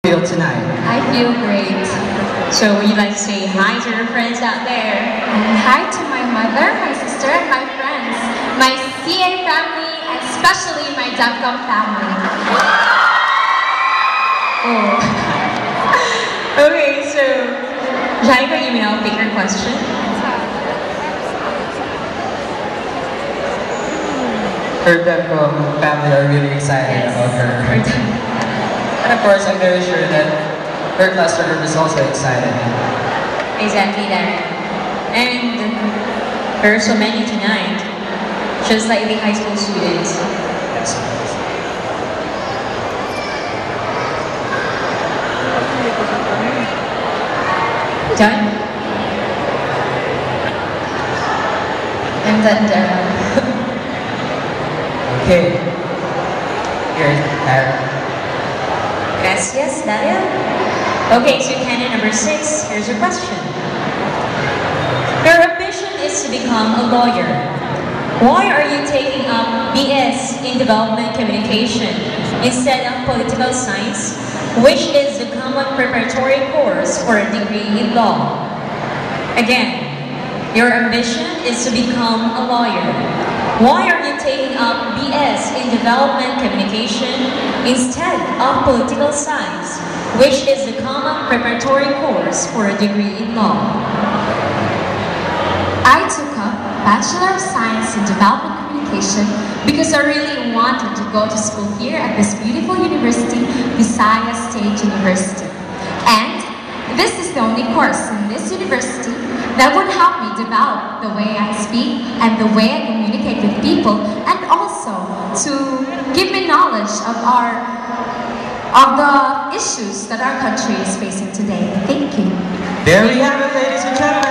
feel tonight? I feel great. So would you like to say hi to your friends out there? And hi to my mother, my sister, and my friends, my CA family, and especially my DevCom family. Oh. Okay, so Jaika email, pick your question. Her DevCom family are really excited about her. And of course, I'm very sure that her cluster group is also excited. Exactly that. And there are so many tonight, just like the high school students. Yes. Done? I'm done, Dara. Okay. Here's Tara. Gracias, Daria. Okay, so candidate number 6, here's your question. Your ambition is to become a lawyer. Why are you taking up BS in Development Communication instead of Political Science, which is the common preparatory course for a degree in law? Again, your ambition is to become a lawyer. Why are you taking up BS in Development Communication instead of Political Science, which is the common preparatory course for a degree in law? I took up Bachelor of Science in Development Communication because I really wanted to go to school here at this beautiful university, Visayas State University. And this is the only course in this university that would help me develop the way I speak and the way I communicate with people, and also to give me knowledge of the issues that our country is facing today. Thank you. There we have it, ladies and gentlemen.